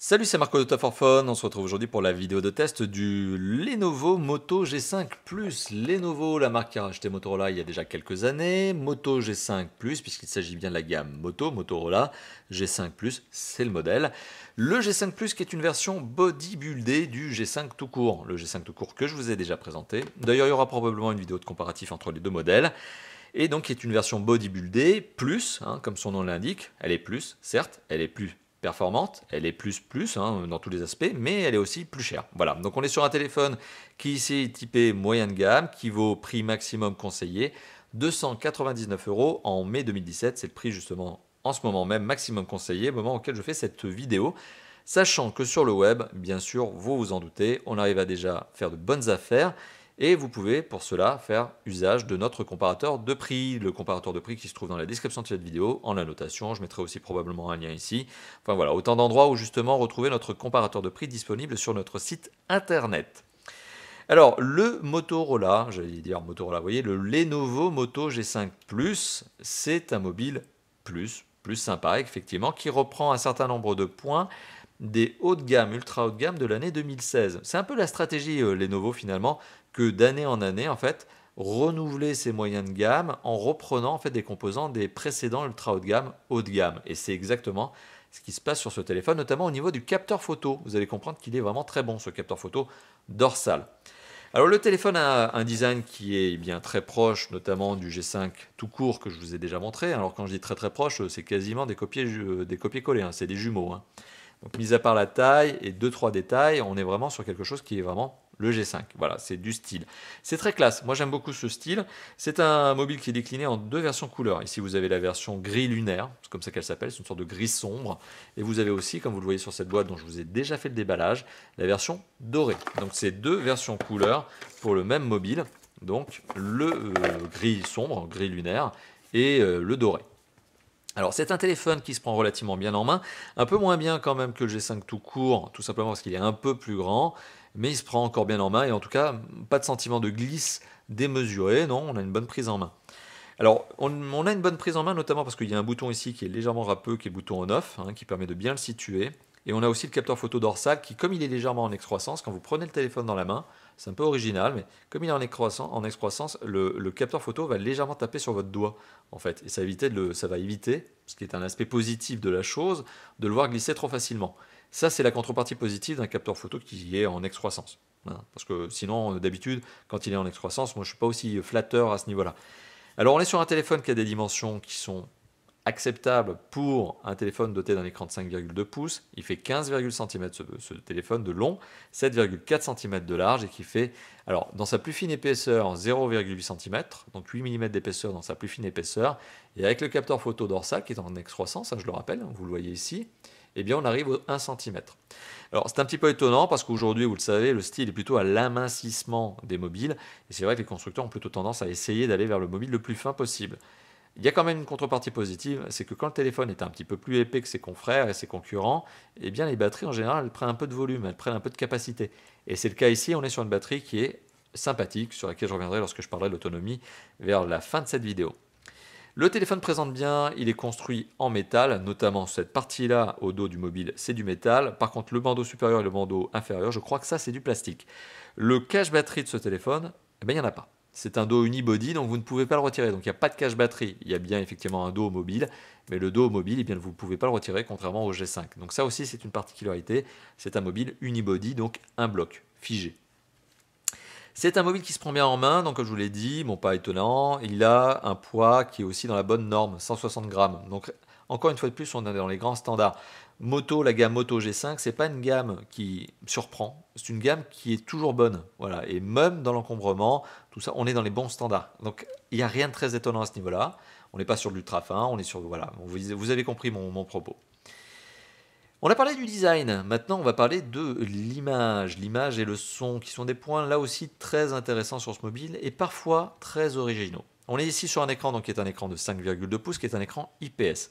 Salut, c'est Marco de Top for Fun. On se retrouve aujourd'hui pour la vidéo de test du Lenovo Moto G5 Plus. Lenovo, la marque qui a racheté Motorola il y a déjà quelques années. Moto G5 Plus, puisqu'il s'agit bien de la gamme Moto, Motorola. G5 Plus, c'est le modèle. Le G5 Plus qui est une version bodybuildée du G5 tout court. Le G5 tout court que je vous ai déjà présenté. D'ailleurs, il y aura probablement une vidéo de comparatif entre les deux modèles. Et donc, qui est une version bodybuildée plus, comme son nom l'indique. Elle est plus, certes, elle est plus performante, elle est plus dans tous les aspects, mais elle est aussi plus chère. Voilà, donc on est sur un téléphone qui ici est typé moyenne gamme, qui vaut prix maximum conseillé, 299 € en mai 2017, c'est le prix justement en ce moment même maximum conseillé, au moment auquel je fais cette vidéo. Sachant que sur le web, bien sûr, vous vous en doutez, on arrive à déjà faire de bonnes affaires. Et vous pouvez pour cela faire usage de notre comparateur de prix, le comparateur de prix qui se trouve dans la description de cette vidéo, en annotation, je mettrai aussi probablement un lien ici. Enfin voilà, autant d'endroits où justement retrouver notre comparateur de prix disponible sur notre site internet. Alors le Motorola, j'allais dire Motorola, vous voyez, le Lenovo Moto G5 Plus, c'est un mobile plus sympa effectivement, qui reprend un certain nombre de points des hauts de gamme, ultra haut de gamme de l'année 2016. C'est un peu la stratégie Lenovo finalement, que d'année en année en fait, renouveler ses moyens de gamme en reprenant en fait des composants des précédents ultra haut de gamme. Et c'est exactement ce qui se passe sur ce téléphone, notamment au niveau du capteur photo. Vous allez comprendre qu'il est vraiment très bon ce capteur photo dorsal. Alors le téléphone a un design qui est bien très proche, notamment du G5 tout court que je vous ai déjà montré. Alors quand je dis très proche, c'est quasiment des copier-coller, c'est des jumeaux. Donc, mis à part la taille et 2-3 détails, on est vraiment sur quelque chose qui est vraiment le G5. Voilà, c'est du style. C'est très classe. Moi, j'aime beaucoup ce style. C'est un mobile qui est décliné en deux versions couleurs. Ici, vous avez la version gris lunaire, c'est comme ça qu'elle s'appelle, c'est une sorte de gris sombre. Et vous avez aussi, comme vous le voyez sur cette boîte dont je vous ai déjà fait le déballage, la version dorée. Donc, c'est deux versions couleurs pour le même mobile. Donc, le gris sombre, gris lunaire, et le doré. Alors c'est un téléphone qui se prend relativement bien en main, un peu moins bien quand même que le G5 tout court, tout simplement parce qu'il est un peu plus grand, mais il se prend encore bien en main et en tout cas pas de sentiment de glisse démesuré, non, on a une bonne prise en main. Alors on a une bonne prise en main notamment parce qu'il y a un bouton ici qui est légèrement râpeux, qui est le bouton on-off, qui permet de bien le situer. Et on a aussi le capteur photo dorsal qui, comme il est légèrement en excroissance, quand vous prenez le téléphone dans la main, c'est un peu original, mais comme il est en excroissance, le capteur photo va légèrement taper sur votre doigt, en fait. Et ça va éviter, ce qui est un aspect positif de la chose, de le voir glisser trop facilement. Ça, c'est la contrepartie positive d'un capteur photo qui est en excroissance. Parce que sinon, d'habitude, quand il est en excroissance, moi je ne suis pas aussi flatteur à ce niveau-là. Alors on est sur un téléphone qui a des dimensions qui sont acceptable pour un téléphone doté d'un écran de 5,2 pouces. Il fait 15,1 cm ce téléphone de long, 7,4 cm de large et qui fait, alors dans sa plus fine épaisseur, 0,8 cm, donc 8 mm d'épaisseur dans sa plus fine épaisseur. Et avec le capteur photo dorsal qui est en excroissance, je le rappelle, vous le voyez ici, eh bien on arrive au 1 cm. Alors c'est un petit peu étonnant parce qu'aujourd'hui, vous le savez, le style est plutôt à l'amincissement des mobiles. Et c'est vrai que les constructeurs ont plutôt tendance à essayer d'aller vers le mobile le plus fin possible. Il y a quand même une contrepartie positive, c'est que quand le téléphone est un petit peu plus épais que ses confrères et ses concurrents, eh bien les batteries en général elles prennent un peu de volume, elles prennent un peu de capacité. Et c'est le cas ici, on est sur une batterie qui est sympathique, sur laquelle je reviendrai lorsque je parlerai de l'autonomie vers la fin de cette vidéo. Le téléphone présente bien, il est construit en métal, notamment cette partie-là au dos du mobile, c'est du métal. Par contre, le bandeau supérieur et le bandeau inférieur, je crois que ça c'est du plastique. Le cache batterie de ce téléphone, eh bien, il n'y en a pas. C'est un dos unibody, donc vous ne pouvez pas le retirer. Donc il n'y a pas de cache batterie. Il y a bien effectivement un dos mobile, mais le dos mobile, eh bien, vous ne pouvez pas le retirer, contrairement au G5. Donc ça aussi, c'est une particularité. C'est un mobile unibody, donc un bloc figé. C'est un mobile qui se prend bien en main, donc comme je vous l'ai dit, bon pas étonnant, il a un poids qui est aussi dans la bonne norme, 160 grammes. Donc encore une fois de plus, on est dans les grands standards. Moto, la gamme Moto G5, c'est pas une gamme qui surprend, c'est une gamme qui est toujours bonne. Voilà. Et même dans l'encombrement, tout ça, on est dans les bons standards. Donc il n'y a rien de très étonnant à ce niveau-là. On n'est pas sur de l'ultra fin, on est sur. Voilà, vous avez compris mon propos. On a parlé du design, maintenant on va parler de l'image. L'image et le son qui sont des points là aussi très intéressants sur ce mobile et parfois très originaux. On est ici sur un écran donc, qui est un écran de 5,2 pouces qui est un écran IPS.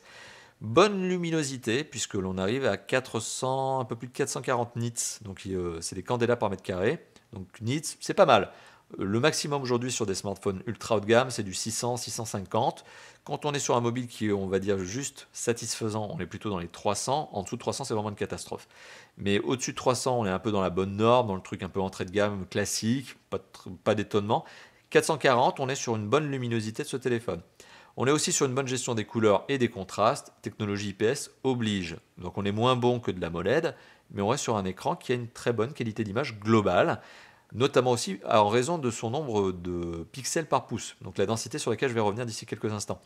Bonne luminosité puisque l'on arrive à 400, un peu plus de 440 nits, donc c'est des candélas par mètre carré. Donc nits, c'est pas mal. Le maximum aujourd'hui sur des smartphones ultra haut de gamme, c'est du 600-650. Quand on est sur un mobile qui est, on va dire, juste satisfaisant, on est plutôt dans les 300. En dessous de 300, c'est vraiment une catastrophe. Mais au-dessus de 300, on est un peu dans la bonne norme, dans le truc un peu entrée de gamme classique, pas d'étonnement. 440, on est sur une bonne luminosité de ce téléphone. On est aussi sur une bonne gestion des couleurs et des contrastes. Technologie IPS oblige. Donc on est moins bon que de la MOLED, mais on reste sur un écran qui a une très bonne qualité d'image globale, notamment aussi en raison de son nombre de pixels par pouce, donc la densité sur laquelle je vais revenir d'ici quelques instants.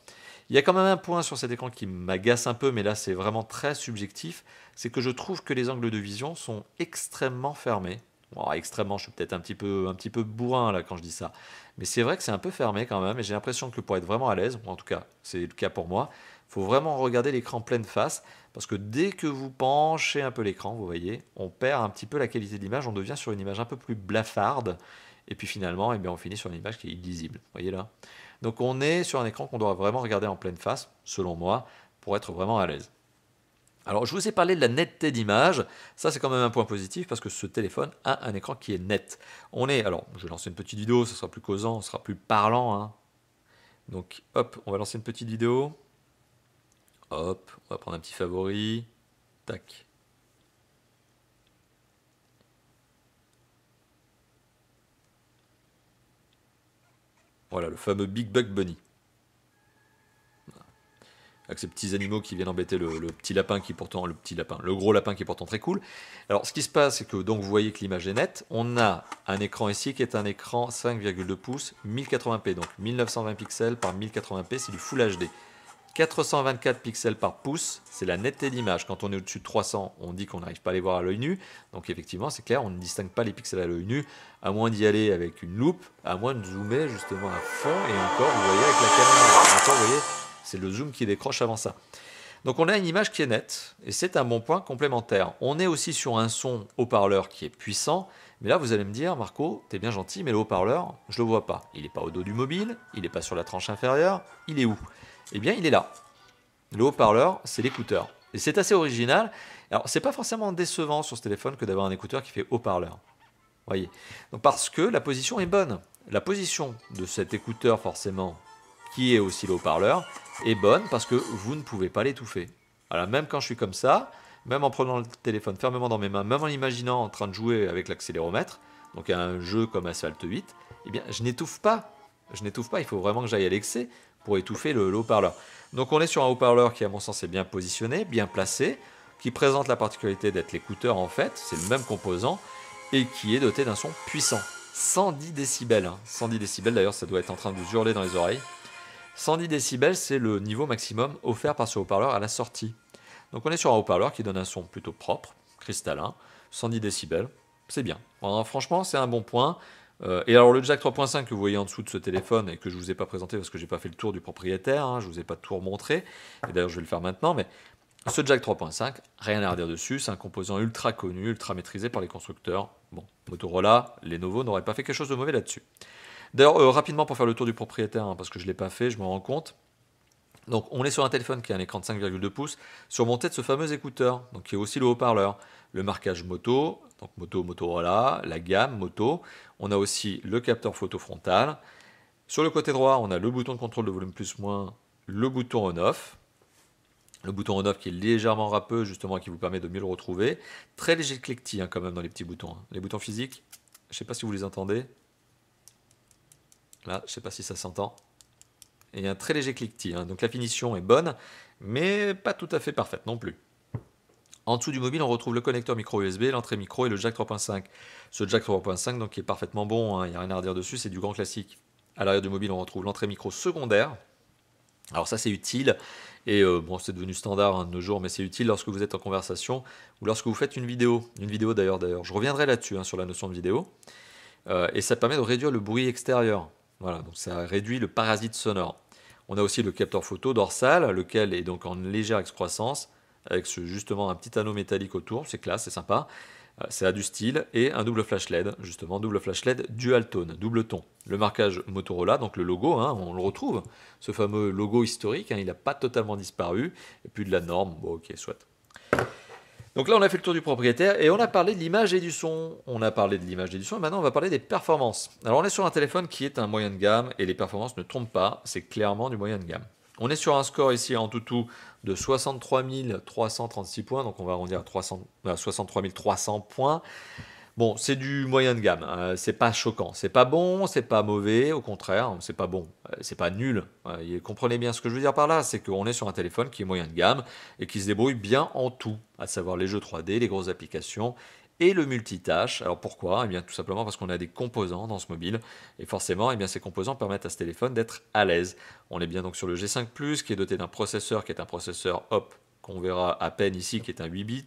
Il y a quand même un point sur cet écran qui m'agace un peu, mais là c'est vraiment très subjectif, c'est que je trouve que les angles de vision sont extrêmement fermés. Bon, extrêmement, je suis peut-être un petit peu bourrin là quand je dis ça, mais c'est vrai que c'est un peu fermé quand même, et j'ai l'impression que pour être vraiment à l'aise, ou en tout cas c'est le cas pour moi, il faut vraiment regarder l'écran pleine face, parce que dès que vous penchez un peu l'écran, vous voyez, on perd un petit peu la qualité de l'image, on devient sur une image un peu plus blafarde, et puis finalement, eh bien, on finit sur une image qui est illisible. Vous voyez là? Donc on est sur un écran qu'on doit vraiment regarder en pleine face, selon moi, pour être vraiment à l'aise. Alors je vous ai parlé de la netteté d'image, ça c'est quand même un point positif parce que ce téléphone a un écran qui est net. Alors je vais lancer une petite vidéo, ça sera plus causant, ça sera plus parlant, hein. Donc hop, on va lancer une petite vidéo. Hop, on va prendre un petit favori. Tac. Voilà, le fameux Big Bug Bunny. Avec ces petits animaux qui viennent embêter le petit lapin qui est pourtant, le gros lapin qui est pourtant très cool. Alors ce qui se passe, c'est que donc vous voyez que l'image est nette. On a un écran ici qui est un écran 5,2 pouces, 1080p, donc 1920 pixels par 1080p, c'est du Full HD. 424 pixels par pouce, c'est la netteté d'image. Quand on est au-dessus de 300, on dit qu'on n'arrive pas à les voir à l'œil nu. Donc effectivement, c'est clair, on ne distingue pas les pixels à l'œil nu, à moins d'y aller avec une loupe, à moins de zoomer justement à fond. Et encore, vous voyez avec la caméra, encore, vous voyez, c'est le zoom qui décroche avant ça. Donc on a une image qui est nette, et c'est un bon point complémentaire. On est aussi sur un son haut-parleur qui est puissant, mais là vous allez me dire, Marco, t'es bien gentil, mais le haut-parleur, je le vois pas. Il n'est pas au dos du mobile, il n'est pas sur la tranche inférieure, il est où? Eh bien, il est là. Le haut-parleur, c'est l'écouteur. Et c'est assez original. Alors, c'est pas forcément décevant sur ce téléphone que d'avoir un écouteur qui fait haut-parleur. Voyez. Donc, parce que la position est bonne. La position de cet écouteur, forcément, qui est aussi le haut-parleur, est bonne parce que vous ne pouvez pas l'étouffer. Alors, même quand je suis comme ça, même en prenant le téléphone fermement dans mes mains, même en imaginant en train de jouer avec l'accéléromètre, donc un jeu comme Asphalt 8, eh bien, je n'étouffe pas. Je n'étouffe pas, il faut vraiment que j'aille à l'excès pour étouffer le haut-parleur. Donc on est sur un haut-parleur qui à mon sens est bien positionné, bien placé, qui présente la particularité d'être l'écouteur en fait, c'est le même composant, et qui est doté d'un son puissant. 110 décibels, hein. 110 décibels d'ailleurs ça doit être en train de vous hurler dans les oreilles. 110 décibels c'est le niveau maximum offert par ce haut-parleur à la sortie. Donc on est sur un haut-parleur qui donne un son plutôt propre, cristallin, 110 décibels, c'est bien. Alors, franchement c'est un bon point. Et alors le jack 3.5 que vous voyez en dessous de ce téléphone et que je ne vous ai pas présenté parce que j'ai pas fait le tour du propriétaire, hein, je ne vous ai pas tout remontré, et d'ailleurs je vais le faire maintenant, mais ce jack 3.5, rien à redire dessus, c'est un composant ultra connu, ultra maîtrisé par les constructeurs. Bon, Motorola, Lenovo n'auraient pas fait quelque chose de mauvais là-dessus. D'ailleurs, rapidement pour faire le tour du propriétaire, hein, parce que je ne l'ai pas fait, je me rends compte. Donc on est sur un téléphone qui a un écran de 5,2 pouces, surmonté de ce fameux écouteur, donc qui est aussi le haut-parleur. Le marquage moto, donc moto Motorola, la gamme moto. On a aussi le capteur photo frontal. Sur le côté droit, on a le bouton de contrôle de volume plus-moins, le bouton on-off. Le bouton on-off qui est légèrement râpeux, justement, qui vous permet de mieux le retrouver. Très léger cliquetis, hein, quand même, dans les petits boutons. Les boutons physiques, je ne sais pas si vous les entendez. Là, je ne sais pas si ça s'entend. Et un très léger cliquetis, hein. Donc la finition est bonne, mais pas tout à fait parfaite non plus. En dessous du mobile, on retrouve le connecteur micro USB, l'entrée micro et le jack 3.5. Ce jack 3.5 donc, qui est parfaitement bon, hein, il n'y a rien à redire dessus, c'est du grand classique. À l'arrière du mobile, on retrouve l'entrée micro secondaire. Alors ça, c'est utile, et bon, c'est devenu standard, hein, de nos jours, mais c'est utile lorsque vous êtes en conversation ou lorsque vous faites une vidéo. Une vidéo d'ailleurs, je reviendrai là-dessus, hein, sur la notion de vidéo. Et ça permet de réduire le bruit extérieur. Voilà, donc ça réduit le parasite sonore. On a aussi le capteur photo dorsal, lequel est donc en légère excroissance, avec justement un petit anneau métallique autour, c'est classe, c'est sympa, ça a du style, et un double flash LED, justement, double flash LED dual tone, double ton. Le marquage Motorola, donc le logo, hein, on le retrouve, ce fameux logo historique, hein, il n'a pas totalement disparu, et puis de la norme, bon ok, soit. Donc là, on a fait le tour du propriétaire et on a parlé de l'image et du son. On a parlé de l'image et du son et maintenant, on va parler des performances. Alors, on est sur un téléphone qui est un moyen de gamme et les performances ne trompent pas, c'est clairement du moyen de gamme. On est sur un score ici en tout de 63 336 points, donc on va arrondir à 63 300 points. Bon, c'est du moyen de gamme, c'est pas choquant, c'est pas bon, c'est pas mauvais, au contraire, c'est pas bon, c'est pas nul. Comprenez bien ce que je veux dire par là, c'est qu'on est sur un téléphone qui est moyen de gamme et qui se débrouille bien en tout, à savoir les jeux 3D, les grosses applications et le multitâche. Alors pourquoi? Eh bien tout simplement parce qu'on a des composants dans ce mobile et forcément, eh bien, ces composants permettent à ce téléphone d'être à l'aise. On est bien donc sur le G5 Plus qui est doté d'un processeur qui est un processeur hop qu'on verra à peine ici, qui est un 8 bits,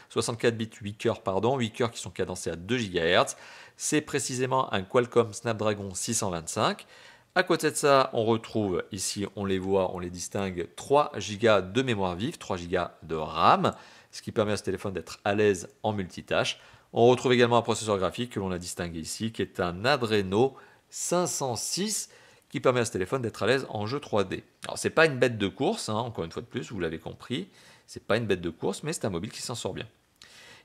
64 bits, 8 cœurs, pardon, 8 cœurs qui sont cadencés à 2 GHz. C'est précisément un Qualcomm Snapdragon 625. À côté de ça, on retrouve ici, on les voit, on les distingue, 3 Go de mémoire vive, 3 Go de RAM, ce qui permet à ce téléphone d'être à l'aise en multitâche. On retrouve également un processeur graphique que l'on a distingué ici, qui est un Adreno 506, qui permet à ce téléphone d'être à l'aise en jeu 3D. Alors c'est pas une bête de course, hein, encore une fois de plus, vous l'avez compris, c'est pas une bête de course, mais c'est un mobile qui s'en sort bien.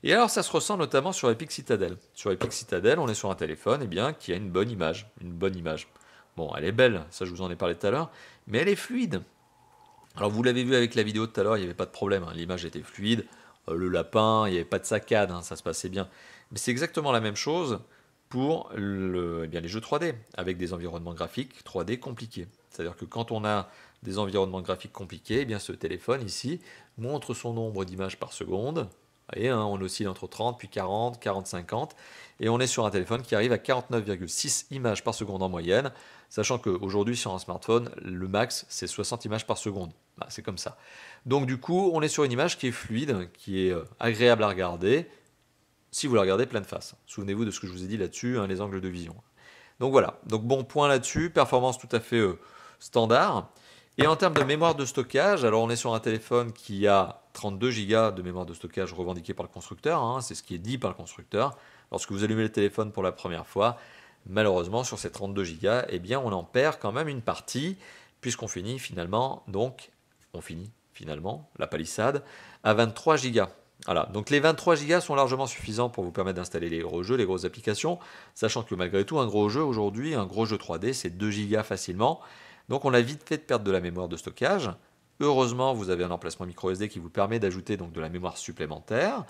Et alors ça se ressent notamment sur Epic Citadel. Sur Epic Citadel, on est sur un téléphone qui a une bonne image, Bon, elle est belle, ça je vous en ai parlé tout à l'heure, mais elle est fluide. Alors vous l'avez vu avec la vidéo tout à l'heure, il n'y avait pas de problème, hein, l'image était fluide, le lapin, il n'y avait pas de saccade, hein, ça se passait bien. Mais c'est exactement la même chose pour les jeux 3D, avec des environnements graphiques 3D compliqués. C'est-à-dire que quand on a des environnements graphiques compliqués, eh bien ce téléphone ici montre son nombre d'images par seconde. Vous voyez, hein, on oscille entre 30, puis 40, 40, 50, et on est sur un téléphone qui arrive à 49,6 images par seconde en moyenne, sachant qu'aujourd'hui sur un smartphone, le max c'est 60 images par seconde. Bah, c'est comme ça. Donc du coup, on est sur une image qui est fluide, qui est agréable à regarder, si vous la regardez pleine face. Souvenez-vous de ce que je vous ai dit là-dessus, hein, les angles de vision. Donc voilà, donc bon point là-dessus, performance tout à fait standard. Et en termes de mémoire de stockage, alors on est sur un téléphone qui a 32 Go de mémoire de stockage revendiquée par le constructeur, hein, c'est ce qui est dit par le constructeur. Lorsque vous allumez le téléphone pour la première fois, malheureusement sur ces 32 Go, eh bien on en perd quand même une partie, puisqu'on finit finalement, la palissade à 23 Go. Voilà, donc les 23 Go sont largement suffisants pour vous permettre d'installer les gros jeux, les grosses applications, sachant que malgré tout, un gros jeu aujourd'hui, un gros jeu 3D, c'est 2 Go facilement. Donc on a vite fait de perdre de la mémoire de stockage. Heureusement, vous avez un emplacement micro SD qui vous permet d'ajouter donc de la mémoire supplémentaire.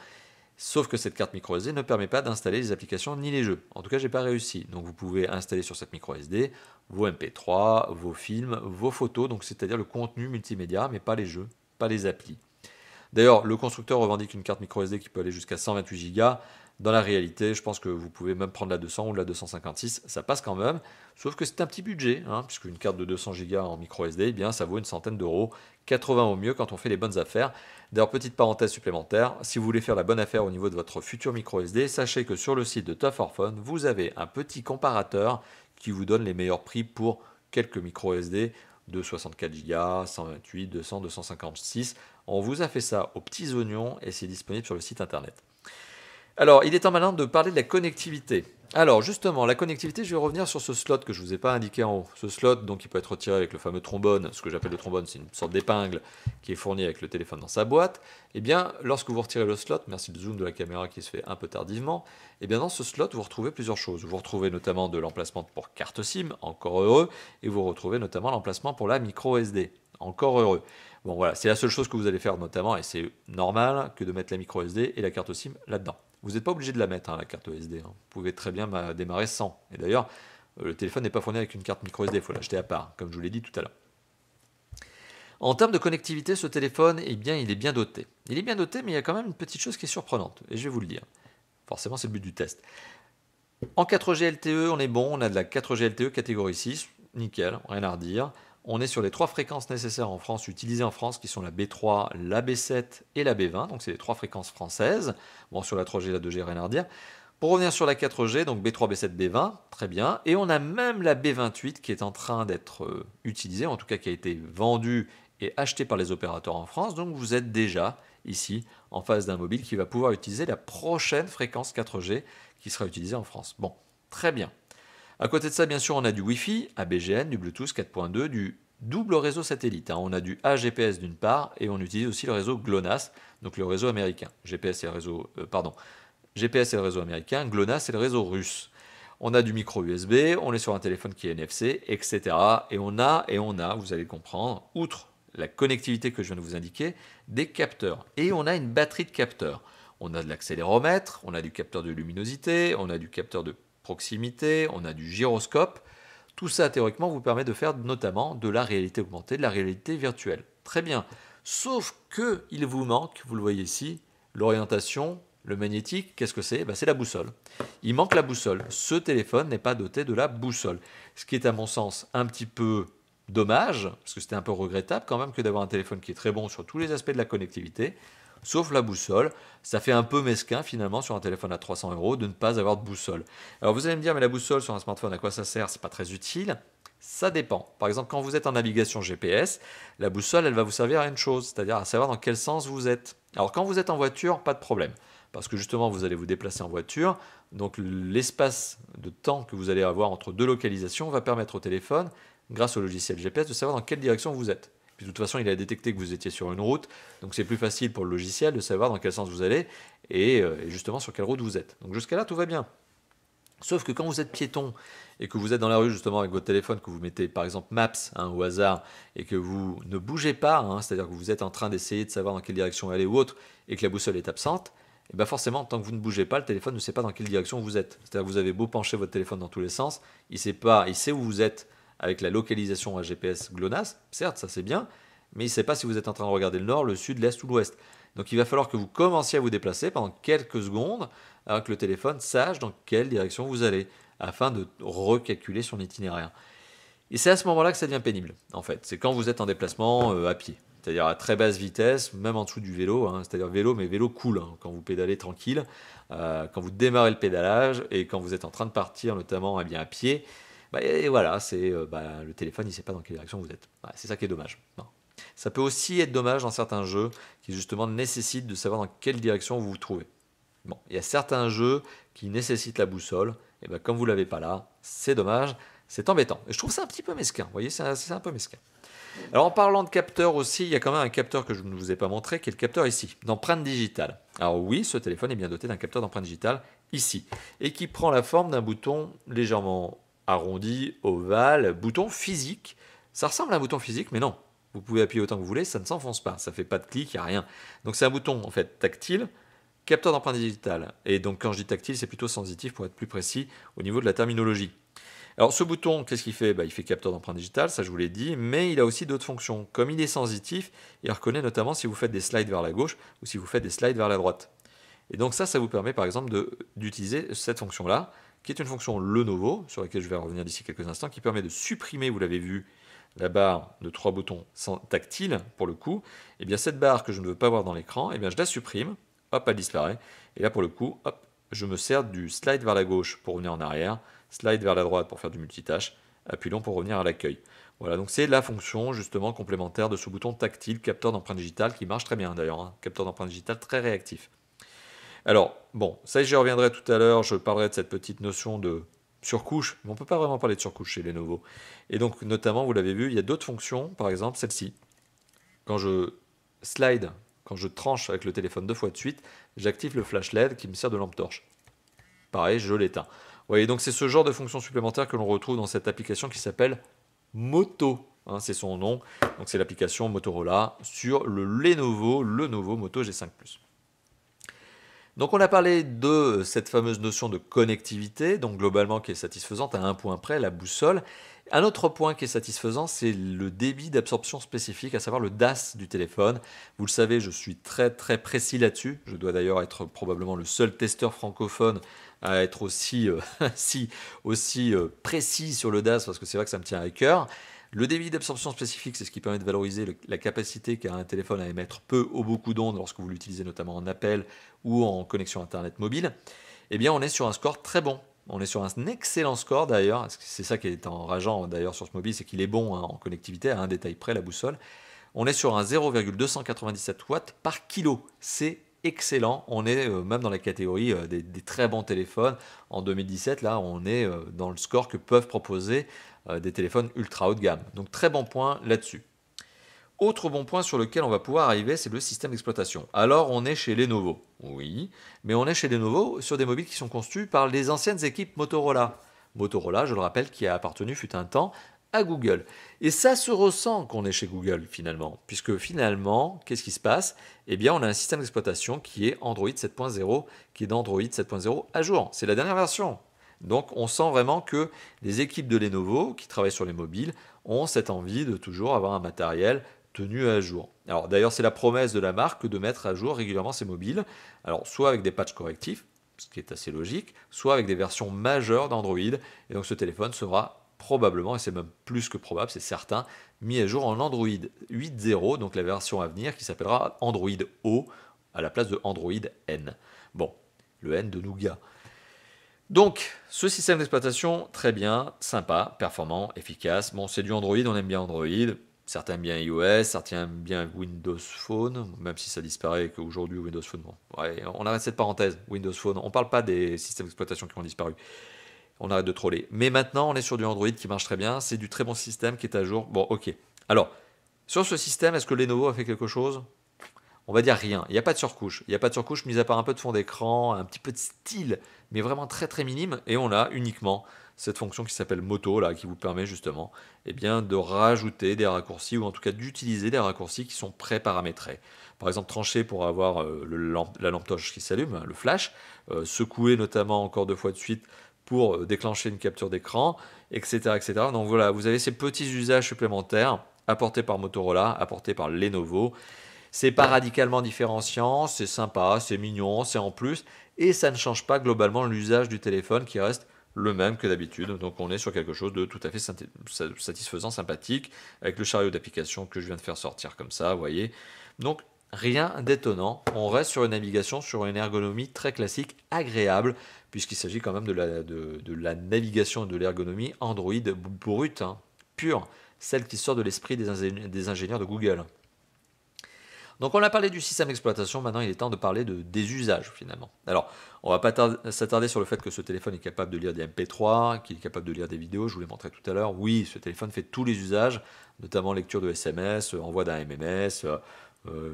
Sauf que cette carte micro SD ne permet pas d'installer les applications ni les jeux. En tout cas, j'ai pas réussi. Donc vous pouvez installer sur cette micro SD vos MP3, vos films, vos photos, donc c'est-à-dire le contenu multimédia, mais pas les jeux, pas les applis. D'ailleurs, le constructeur revendique une carte micro SD qui peut aller jusqu'à 128 Go. Dans la réalité, je pense que vous pouvez même prendre la 200 ou la 256, ça passe quand même. Sauf que c'est un petit budget, hein, puisque une carte de 200 Go en micro SD, eh bien, ça vaut une centaine d'euros, 80 au mieux quand on fait les bonnes affaires. D'ailleurs, petite parenthèse supplémentaire, si vous voulez faire la bonne affaire au niveau de votre futur micro SD, sachez que sur le site de Tough for Phone, vous avez un petit comparateur qui vous donne les meilleurs prix pour quelques micro SD de 64 Go, 128, 200, 256. On vous a fait ça aux petits oignons et c'est disponible sur le site internet. Alors, il est temps maintenant de parler de la connectivité. Alors, justement, la connectivité, je vais revenir sur ce slot que je ne vous ai pas indiqué en haut. Ce slot, donc, il peut être retiré avec le fameux trombone. Ce que j'appelle le trombone, c'est une sorte d'épingle qui est fournie avec le téléphone dans sa boîte. Eh bien, lorsque vous retirez le slot, merci le zoom de la caméra qui se fait un peu tardivement, eh bien, dans ce slot, vous retrouvez plusieurs choses. Vous retrouvez notamment de l'emplacement pour carte SIM, encore heureux, et vous retrouvez notamment l'emplacement pour la micro SD, encore heureux. Bon, voilà, c'est la seule chose que vous allez faire notamment, et c'est normal que de mettre la micro SD et la carte SIM là-dedans. Vous n'êtes pas obligé de la mettre, hein, la carte SD. Hein. Vous pouvez très bien démarrer sans. Et d'ailleurs, le téléphone n'est pas fourni avec une carte micro SD, il faut l'acheter à part, comme je vous l'ai dit tout à l'heure. En termes de connectivité, ce téléphone, eh bien, il est bien doté. Il est bien doté, mais il y a quand même une petite chose qui est surprenante, et je vais vous le dire. Forcément, c'est le but du test. En 4G LTE, on est bon, on a de la 4G LTE catégorie 6, nickel, rien à redire. On est sur les 3 fréquences nécessaires en France, utilisées en France, qui sont la B3, la B7 et la B20. Donc c'est les 3 fréquences françaises. Bon, sur la 3G et la 2G, rien à redire. Pour revenir sur la 4G, donc B3, B7, B20, très bien. Et on a même la B28 qui est en train d'être utilisée, en tout cas qui a été vendue et achetée par les opérateurs en France. Donc vous êtes déjà ici en face d'un mobile qui va pouvoir utiliser la prochaine fréquence 4G qui sera utilisée en France. Bon, très bien. À côté de ça, bien sûr, on a du Wi-Fi, ABGN, du Bluetooth 4.2, du double réseau satellite. Hein. On a du AGPS d'une part et on utilise aussi le réseau GLONASS, donc le réseau américain. GPS est le réseau américain, GLONASS est le réseau russe. On a du micro USB, on est sur un téléphone qui est NFC, etc. Et on a, vous allez comprendre, outre la connectivité que je viens de vous indiquer, des capteurs. Et on a une batterie de capteurs. On a de l'accéléromètre, on a du capteur de luminosité, on a du capteur de proximité, on a du gyroscope. Tout ça, théoriquement, vous permet de faire notamment de la réalité augmentée, de la réalité virtuelle. Très bien. Sauf que il vous manque, vous le voyez ici, l'orientation, le magnétique. Qu'est-ce que c'est? C'est la boussole. Il manque la boussole. Ce téléphone n'est pas doté de la boussole. Ce qui est à mon sens un petit peu dommage, parce que c'était un peu regrettable quand même que d'avoir un téléphone qui est très bon sur tous les aspects de la connectivité, sauf la boussole. Ça fait un peu mesquin finalement sur un téléphone à 300 € de ne pas avoir de boussole. Alors vous allez me dire, mais la boussole sur un smartphone, à quoi ça sert? C'est pas très utile. Ça dépend. Par exemple, quand vous êtes en navigation GPS, la boussole, elle va vous servir à une chose, c'est-à-dire à savoir dans quel sens vous êtes. Alors quand vous êtes en voiture, pas de problème, parce que justement vous allez vous déplacer en voiture, donc l'espace de temps que vous allez avoir entre deux localisations va permettre au téléphone, grâce au logiciel GPS, de savoir dans quelle direction vous êtes. Puis de toute façon, il a détecté que vous étiez sur une route, donc c'est plus facile pour le logiciel de savoir dans quel sens vous allez et justement sur quelle route vous êtes. Donc jusqu'à là, tout va bien. Sauf que quand vous êtes piéton et que vous êtes dans la rue justement avec votre téléphone, que vous mettez par exemple Maps au hasard et que vous ne bougez pas, c'est-à-dire que vous êtes en train d'essayer de savoir dans quelle direction aller ou autre et que la boussole est absente, et bien forcément, tant que vous ne bougez pas, le téléphone ne sait pas dans quelle direction vous êtes. C'est-à-dire que vous avez beau pencher votre téléphone dans tous les sens, il sait où vous êtes avec la localisation à GPS GLONASS, certes, ça c'est bien, mais il ne sait pas si vous êtes en train de regarder le nord, le sud, l'est ou l'ouest. Donc il va falloir que vous commenciez à vous déplacer pendant quelques secondes avant que le téléphone sache dans quelle direction vous allez, afin de recalculer son itinéraire. Et c'est à ce moment-là que ça devient pénible, en fait. C'est quand vous êtes en déplacement à pied, c'est-à-dire à très basse vitesse, même en dessous du vélo, c'est-à-dire vélo, mais vélo cool, quand vous pédalez tranquille, quand vous démarrez le pédalage et quand vous êtes en train de partir, notamment à pied. Et voilà, le téléphone, il ne sait pas dans quelle direction vous êtes. C'est ça qui est dommage. Non. Ça peut aussi être dommage dans certains jeux qui justement nécessitent de savoir dans quelle direction vous vous trouvez. Bon, il y a certains jeux qui nécessitent la boussole, et comme vous ne l'avez pas là, c'est dommage, c'est embêtant. Et je trouve ça un petit peu mesquin, vous voyez, c'est un peu mesquin. Alors en parlant de capteur aussi, il y a quand même un capteur que je ne vous ai pas montré, qui est le capteur ici, d'empreinte digitale. Alors oui, ce téléphone est bien doté d'un capteur d'empreinte digitale ici, et qui prend la forme d'un bouton légèrement arrondi, ovale, bouton physique. Ça ressemble à un bouton physique, mais non. Vous pouvez appuyer autant que vous voulez, ça ne s'enfonce pas, ça ne fait pas de clic, il n'y a rien. Donc c'est un bouton en fait tactile, capteur d'empreinte digitale. Et donc quand je dis tactile, c'est plutôt sensitif pour être plus précis au niveau de la terminologie. Alors ce bouton, qu'est-ce qu'il fait? Il fait capteur d'empreinte digitale, ça je vous l'ai dit, mais il a aussi d'autres fonctions. Comme il est sensitif, il reconnaît notamment si vous faites des slides vers la gauche ou si vous faites des slides vers la droite. Et donc ça vous permet par exemple d'utiliser cette fonction-là, qui est une fonction Lenovo, sur laquelle je vais revenir d'ici quelques instants, qui permet de supprimer, vous l'avez vu, la barre de 3 boutons tactiles, pour le coup. Et bien cette barre que je ne veux pas voir dans l'écran, je la supprime, hop, elle disparaît. Et là pour le coup, hop, je me sers du slide vers la gauche pour revenir en arrière, slide vers la droite pour faire du multitâche, appui long pour revenir à l'accueil. Voilà, donc c'est la fonction justement complémentaire de ce bouton tactile, capteur d'empreinte digitale, qui marche très bien d'ailleurs, capteur d'empreinte digitale très réactif. Alors, bon, ça j'y reviendrai tout à l'heure, je parlerai de cette petite notion de surcouche, mais on ne peut pas vraiment parler de surcouche chez Lenovo. Et donc, notamment, vous l'avez vu, il y a d'autres fonctions, par exemple celle-ci. Quand je slide, quand je tranche avec le téléphone 2 fois de suite, j'active le flash LED qui me sert de lampe torche. Pareil, je l'éteins. Vous voyez, donc c'est ce genre de fonction supplémentaire que l'on retrouve dans cette application qui s'appelle Moto. C'est son nom, donc c'est l'application Motorola sur le Lenovo Moto G5 Plus. Donc on a parlé de cette fameuse notion de connectivité, donc globalement qui est satisfaisante à un point près, la boussole. Un autre point qui est satisfaisant, c'est le débit d'absorption spécifique, à savoir le DAS du téléphone. Vous le savez, je suis très très précis là-dessus. Je dois d'ailleurs être probablement le seul testeur francophone à être aussi précis sur le DAS, parce que c'est vrai que ça me tient à cœur. Le débit d'absorption spécifique, c'est ce qui permet de valoriser la capacité qu'a un téléphone à émettre peu ou beaucoup d'ondes lorsque vous l'utilisez notamment en appel ou en connexion Internet mobile. Eh bien, on est sur un score très bon. On est sur un excellent score d'ailleurs. C'est ça qui est enrageant d'ailleurs sur ce mobile, c'est qu'il est bon en connectivité, à un détail près, la boussole. On est sur un 0,297 watts par kilo. C'est excellent. On est même dans la catégorie des très bons téléphones. En 2017, là, on est dans le score que peuvent proposer des téléphones ultra haut de gamme. Donc très bon point là-dessus. Autre bon point sur lequel on va pouvoir arriver, c'est le système d'exploitation. Alors on est chez Lenovo, oui, mais on est chez Lenovo sur des mobiles qui sont conçus par les anciennes équipes Motorola. Motorola, je le rappelle, qui a appartenu fut un temps à Google. Et ça se ressent qu'on est chez Google finalement, puisque finalement, qu'est-ce qui se passe? Eh bien, on a un système d'exploitation qui est Android 7.0, qui est d'Android 7.0 à jour. C'est la dernière version. Donc, on sent vraiment que les équipes de Lenovo qui travaillent sur les mobiles ont cette envie de toujours avoir un matériel tenu à jour. Alors, d'ailleurs, c'est la promesse de la marque de mettre à jour régulièrement ses mobiles. Alors, soit avec des patchs correctifs, ce qui est assez logique, soit avec des versions majeures d'Android. Et donc, ce téléphone sera probablement, et c'est même plus que probable, c'est certain, mis à jour en Android 8.0, donc la version à venir qui s'appellera Android O à la place de Android N. Bon, le N de Nougat. Donc, ce système d'exploitation, très bien, sympa, performant, efficace. Bon, c'est du Android, on aime bien Android. Certains aiment bien iOS, certains aiment bien Windows Phone, même si ça disparaît et qu'aujourd'hui Windows Phone, bon, ouais, on arrête cette parenthèse, Windows Phone, on ne parle pas des systèmes d'exploitation qui ont disparu. On arrête de troller. Mais maintenant, on est sur du Android qui marche très bien. C'est du très bon système qui est à jour. Bon, ok. Alors, sur ce système, est-ce que Lenovo a fait quelque chose? On va dire rien. Il n'y a pas de surcouche. Il n'y a pas de surcouche, mis à part un peu de fond d'écran, un petit peu de style, mais vraiment très très minime. Et on a uniquement cette fonction qui s'appelle Moto, là, qui vous permet justement de rajouter des raccourcis, ou en tout cas d'utiliser des raccourcis qui sont pré-paramétrés. Par exemple, trancher pour avoir la lampe torche qui s'allume, le flash, secouer notamment encore 2 fois de suite pour déclencher une capture d'écran, etc., etc. Donc voilà, vous avez ces petits usages supplémentaires apportés par Motorola, apportés par Lenovo. C'est pas radicalement différenciant, c'est sympa, c'est mignon, c'est en plus, et ça ne change pas globalement l'usage du téléphone qui reste le même que d'habitude. Donc on est sur quelque chose de tout à fait satisfaisant, sympathique, avec le chariot d'application que je viens de faire sortir comme ça, vous voyez. Donc rien d'étonnant, on reste sur une navigation, sur une ergonomie très classique, agréable, puisqu'il s'agit quand même de la navigation et de l'ergonomie Android brute, hein, pure, celle qui sort de l'esprit des ingénieurs de Google. Donc on a parlé du système d'exploitation, maintenant il est temps de parler des usages finalement. Alors, on va pas s'attarder sur le fait que ce téléphone est capable de lire des MP3, qu'il est capable de lire des vidéos, je vous l'ai montré tout à l'heure. Oui, ce téléphone fait tous les usages, notamment lecture de SMS, envoi d'un MMS,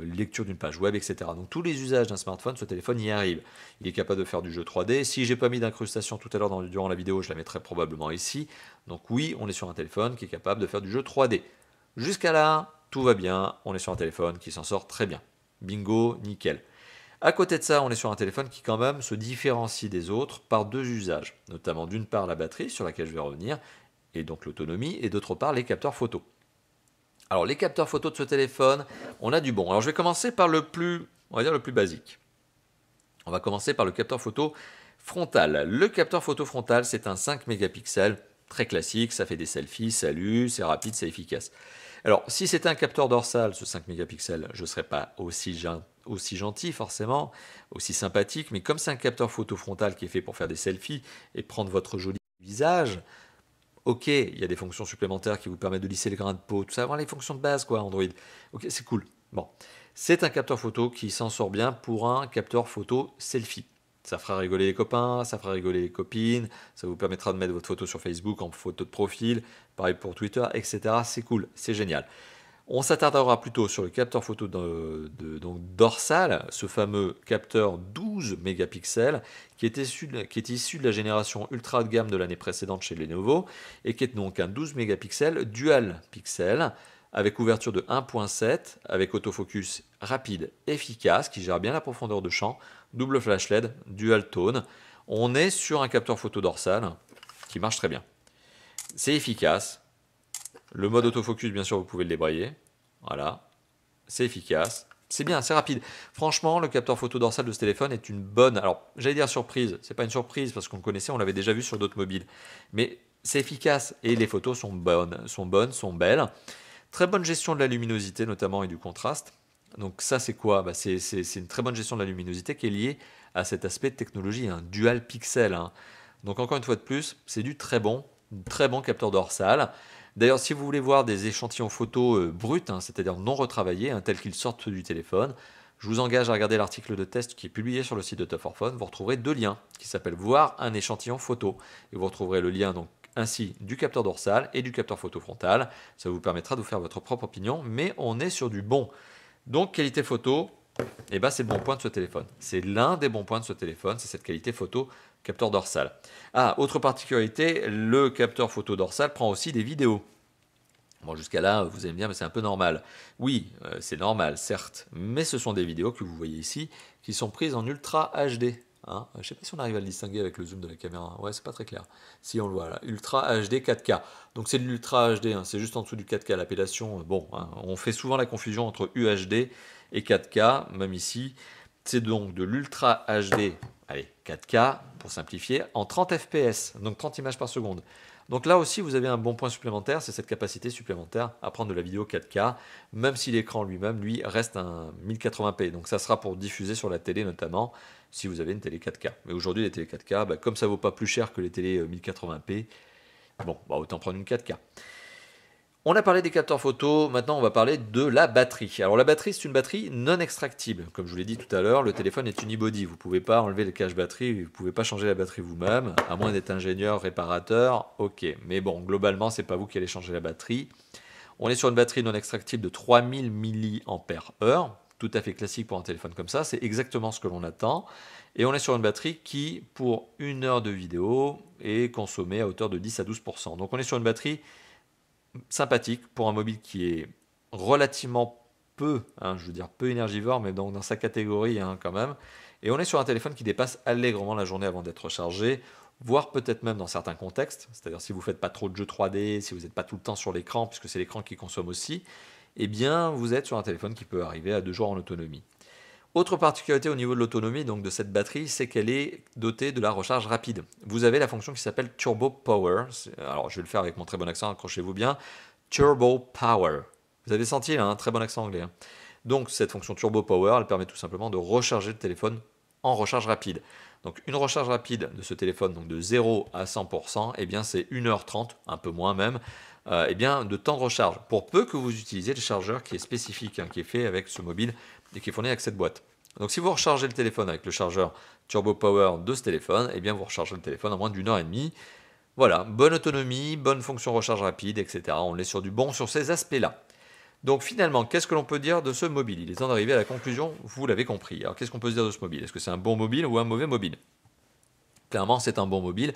lecture d'une page web, etc. Donc tous les usages d'un smartphone, ce téléphone y arrive. Il est capable de faire du jeu 3D. Si j'ai pas mis d'incrustation tout à l'heure durant la vidéo, je la mettrai probablement ici. Donc oui, on est sur un téléphone qui est capable de faire du jeu 3D. Jusqu'à là, tout va bien, on est sur un téléphone qui s'en sort très bien. Bingo, nickel. À côté de ça, on est sur un téléphone qui quand même se différencie des autres par 2 usages, notamment d'une part la batterie sur laquelle je vais revenir, et donc l'autonomie, et d'autre part les capteurs photo. Alors les capteurs photo de ce téléphone, on a du bon. Alors je vais commencer par le plus basique. On va commencer par le capteur photo frontal. Le capteur photo frontal, c'est un 5 mégapixels, très classique, ça fait des selfies, salut, c'est rapide, c'est efficace. Alors, si c'était un capteur dorsal, ce 5 mégapixels, je ne serais pas aussi gentil forcément, aussi sympathique, mais comme c'est un capteur photo frontal qui est fait pour faire des selfies et prendre votre joli visage, ok, il y a des fonctions supplémentaires qui vous permettent de lisser les grains de peau, tout ça, avoir les fonctions de base quoi, Android. Ok, c'est cool. Bon, c'est un capteur photo qui s'en sort bien pour un capteur photo selfie. Ça fera rigoler les copains, ça fera rigoler les copines, ça vous permettra de mettre votre photo sur Facebook en photo de profil, pareil pour Twitter, etc. C'est cool, c'est génial. On s'attardera plutôt sur le capteur photo donc dorsal, ce fameux capteur 12 mégapixels qui est issu de la génération ultra haut de gamme de l'année précédente chez Lenovo et qui est donc un 12 mégapixels dual pixel avec ouverture de 1.7, avec autofocus rapide, efficace, qui gère bien la profondeur de champ, double flash LED, dual tone. On est sur un capteur photo dorsal qui marche très bien. C'est efficace. Le mode autofocus, bien sûr, vous pouvez le débrayer. Voilà. C'est efficace. C'est bien, c'est rapide. Franchement, le capteur photo dorsal de ce téléphone est une bonne... Alors, j'allais dire surprise. C'est pas une surprise parce qu'on le connaissait, on l'avait déjà vu sur d'autres mobiles. Mais c'est efficace et les photos sont sont belles. Très bonne gestion de la luminosité notamment et du contraste. Donc ça c'est quoi? C'est une très bonne gestion de la luminosité qui est liée à cet aspect de technologie, un dual pixel. Hein. Donc encore une fois de plus, c'est du très bon capteur dorsal. D'ailleurs, si vous voulez voir des échantillons photos bruts, hein, c'est-à-dire non retravaillés, hein, tels qu'ils sortent du téléphone, je vous engage à regarder l'article de test qui est publié sur le site de Tough for Phone. Vous retrouverez 2 liens qui s'appellent Voir un échantillon photo. Et vous retrouverez le lien donc ainsi du capteur dorsal et du capteur photo frontal. Ça vous permettra de vous faire votre propre opinion, mais on est sur du bon. Donc qualité photo, Et ben c'est le bon point de ce téléphone. C'est l'un des bons points de ce téléphone, c'est cette qualité photo capteur dorsal. Ah, autre particularité, le capteur photo dorsal prend aussi des vidéos. Bon, jusqu'à là, vous allez me dire, mais c'est un peu normal. Oui, c'est normal, certes, mais ce sont des vidéos que vous voyez ici qui sont prises en Ultra HD. Hein. Je ne sais pas si on arrive à le distinguer avec le zoom de la caméra. Ouais, c'est pas très clair. Si on le voit là, Ultra HD 4K. Donc c'est de l'Ultra HD, hein, c'est juste en dessous du 4K. L'appellation, bon, hein, on fait souvent la confusion entre UHD et 4K, même ici. C'est donc de l'Ultra HD, allez, 4K pour simplifier, en 30 fps, donc 30 images par seconde. Donc là aussi, vous avez un bon point supplémentaire, c'est cette capacité supplémentaire à prendre de la vidéo 4K, même si l'écran lui-même, lui, reste un 1080p. Donc ça sera pour diffuser sur la télé notamment, si vous avez une télé 4K. Mais aujourd'hui, les télé 4K, bah, comme ça vaut pas plus cher que les télé 1080p, bon, bah, autant prendre une 4K. On a parlé des capteurs photo, maintenant on va parler de la batterie. Alors la batterie, c'est une batterie non extractible. Comme je vous l'ai dit tout à l'heure, le téléphone est unibody. Vous ne pouvez pas enlever le cache batterie, vous ne pouvez pas changer la batterie vous-même, à moins d'être ingénieur, réparateur, ok. Mais bon, globalement, c'est pas vous qui allez changer la batterie. On est sur une batterie non extractible de 3000 mAh, tout à fait classique pour un téléphone comme ça, c'est exactement ce que l'on attend. Et on est sur une batterie qui, pour 1 heure de vidéo, est consommée à hauteur de 10 à 12%. Donc on est sur une batterie sympathique pour un mobile qui est relativement peu, hein, je veux dire peu énergivore, mais donc dans sa catégorie hein, quand même. Et on est sur un téléphone qui dépasse allègrement la journée avant d'être chargé, voire peut-être même dans certains contextes, c'est-à-dire si vous ne faites pas trop de jeux 3D, si vous n'êtes pas tout le temps sur l'écran, puisque c'est l'écran qui consomme aussi, eh bien vous êtes sur un téléphone qui peut arriver à 2 jours en autonomie. Autre particularité au niveau de l'autonomie donc de cette batterie, c'est qu'elle est dotée de la recharge rapide. Vous avez la fonction qui s'appelle Turbo Power. Alors je vais le faire avec mon très bon accent, accrochez-vous bien. Turbo Power. Vous avez senti un très bon accent anglais. Hein. Donc cette fonction Turbo Power, elle permet tout simplement de recharger le téléphone en recharge rapide. Donc une recharge rapide de ce téléphone, donc de 0 à 100%, eh bien c'est 1h30, un peu moins même, eh bien, de temps de recharge. Pour peu que vous utilisiez le chargeur qui est spécifique, hein, qui est fait avec ce mobile et qui est fourni avec cette boîte. Donc si vous rechargez le téléphone avec le chargeur Turbo Power de ce téléphone, eh bien vous rechargez le téléphone en moins d'1 heure et demie. Voilà, bonne autonomie, bonne fonction recharge rapide, etc. On est sur du bon sur ces aspects-là. Donc finalement, qu'est-ce que l'on peut dire de ce mobile? Il est temps d'arriver à la conclusion, vous l'avez compris. Alors qu'est-ce qu'on peut se dire de ce mobile? Est-ce que c'est un bon mobile ou un mauvais mobile? Clairement, c'est un bon mobile.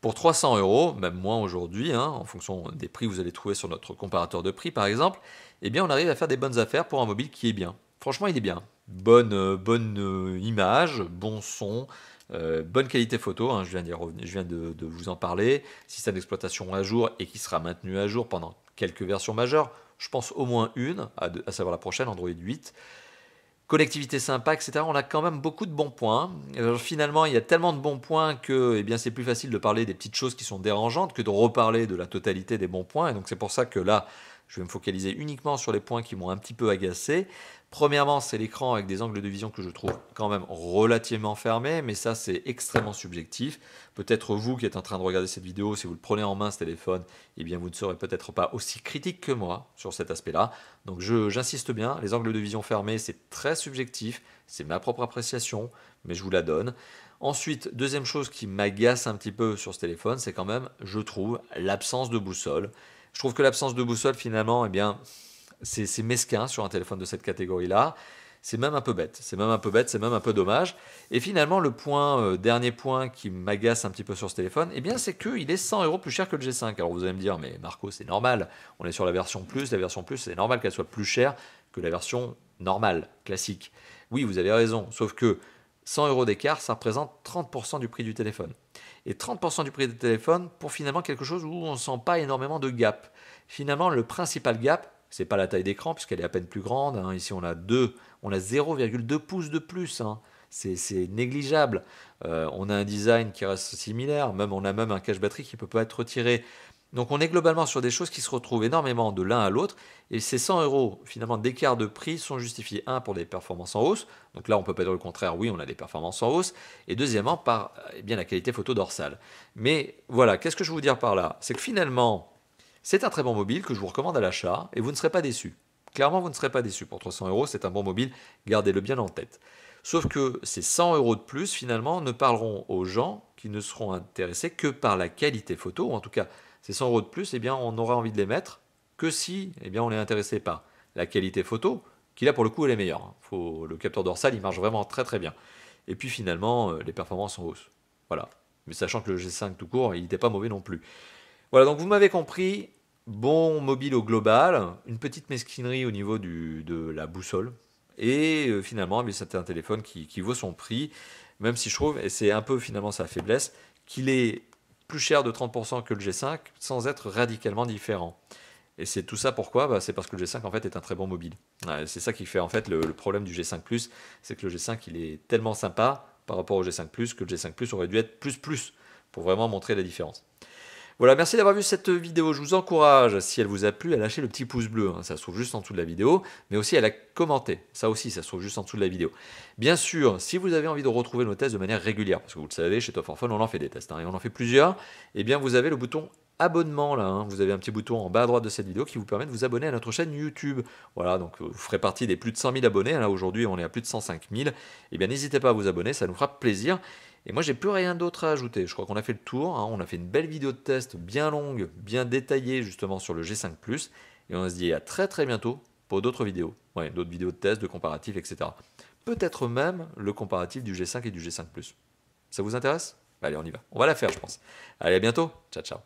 Pour 300 euros, même moins aujourd'hui, hein, en fonction des prix que vous allez trouver sur notre comparateur de prix par exemple, eh bien on arrive à faire des bonnes affaires pour un mobile qui est bien. Franchement, il est bien. Bonne image, bon son, bonne qualité photo, hein, je viens de vous en parler. Système d'exploitation à jour et qui sera maintenu à jour pendant quelques versions majeures. Je pense au moins une, à savoir la prochaine, Android 8. Connectivité sympa, etc. On a quand même beaucoup de bons points. Finalement, il y a tellement de bons points que eh bien, c'est plus facile de parler des petites choses qui sont dérangeantes que de reparler de la totalité des bons points. Et donc c'est pour ça que là, je vais me focaliser uniquement sur les points qui m'ont un petit peu agacé. Premièrement, c'est l'écran avec des angles de vision que je trouve quand même relativement fermés, mais ça c'est extrêmement subjectif. Peut-être vous qui êtes en train de regarder cette vidéo, si vous le prenez en main ce téléphone, eh bien vous ne serez peut-être pas aussi critique que moi sur cet aspect-là. Donc j'insiste bien, les angles de vision fermés c'est très subjectif, c'est ma propre appréciation, mais je vous la donne. Ensuite, deuxième chose qui m'agace un petit peu sur ce téléphone, c'est quand même, je trouve, l'absence de boussole. Je trouve que l'absence de boussole, finalement, eh bien, c'est mesquin sur un téléphone de cette catégorie-là. C'est même un peu bête, c'est même un peu bête, c'est même un peu dommage. Et finalement, le dernier point qui m'agace un petit peu sur ce téléphone, eh bien, c'est qu'il est 100 euros plus cher que le G5. Alors vous allez me dire, mais Marco, c'est normal. On est sur la version plus, c'est normal qu'elle soit plus chère que la version normale, classique. Oui, vous avez raison, sauf que 100 euros d'écart, ça représente 30% du prix du téléphone. Et 30% du prix du téléphone pour finalement quelque chose où on ne sent pas énormément de gap. Finalement, le principal gap, c'est pas la taille d'écran puisqu'elle est à peine plus grande. Hein. Ici, on a 0,2 pouces de plus. Hein. C'est négligeable. On a un design qui reste similaire. On a même un cache batterie qui peut pas être retiré. Donc on est globalement sur des choses qui se retrouvent énormément de l'un à l'autre, et ces 100 euros finalement d'écart de prix sont justifiés, un, pour des performances en hausse, donc là on peut pas dire le contraire, oui on a des performances en hausse, et deuxièmement par eh bien, la qualité photo dorsale. Mais voilà, qu'est-ce que je veux vous dire par là? C'est que finalement, c'est un très bon mobile que je vous recommande à l'achat, et vous ne serez pas déçus. Clairement, vous ne serez pas déçus. Pour 300 euros, c'est un bon mobile, gardez-le bien en tête. Sauf que ces 100 euros de plus, finalement, ne parleront aux gens qui ne seront intéressés que par la qualité photo, ou en tout cas, ces 100 euros de plus, eh bien, on aura envie de les mettre que si eh bien, on est intéressé par la qualité photo, qui là pour le coup elle est meilleure. Le capteur dorsal il marche vraiment très très bien. Et puis finalement les performances sont hausses. Voilà. Mais sachant que le G5 tout court il n'était pas mauvais non plus. Voilà, donc vous m'avez compris, bon mobile au global, une petite mesquinerie au niveau de la boussole, et finalement, mais c'est un téléphone qui vaut son prix, même si je trouve, et c'est un peu finalement sa faiblesse, qu'il est plus cher de 30% que le G5, sans être radicalement différent. Et c'est tout ça pourquoi c'est parce que le G5 en fait est un très bon mobile. Ouais, c'est ça qui fait en fait le problème du G5 Plus, c'est que le G5 il est tellement sympa par rapport au G5 Plus que le G5 Plus aurait dû être plus pour vraiment montrer la différence. Voilà, merci d'avoir vu cette vidéo. Je vous encourage, si elle vous a plu, à lâcher le petit pouce bleu. Ça se trouve juste en dessous de la vidéo, mais aussi à la commenter. Ça aussi, ça se trouve juste en dessous de la vidéo. Bien sûr, si vous avez envie de retrouver nos tests de manière régulière, parce que vous le savez, chez Top 4 Phone, on en fait des tests, et on en fait plusieurs, eh bien vous avez le bouton abonnement là. Vous avez un petit bouton en bas à droite de cette vidéo qui vous permet de vous abonner à notre chaîne YouTube. Voilà, donc vous ferez partie des plus de 100 000 abonnés. Là, aujourd'hui, on est à plus de 105 000. Eh bien, n'hésitez pas à vous abonner, ça nous fera plaisir. Et moi, j'ai plus rien d'autre à ajouter. Je crois qu'on a fait le tour. On a fait une belle vidéo de test bien longue, bien détaillée justement sur le G5 Plus. Et on se dit à très très bientôt pour d'autres vidéos. Ouais, d'autres vidéos de test, de comparatifs, etc. Peut-être même le comparatif du G5 et du G5 Plus. Ça vous intéresse? Allez, on y va. On va la faire, je pense. Allez, à bientôt. Ciao, ciao.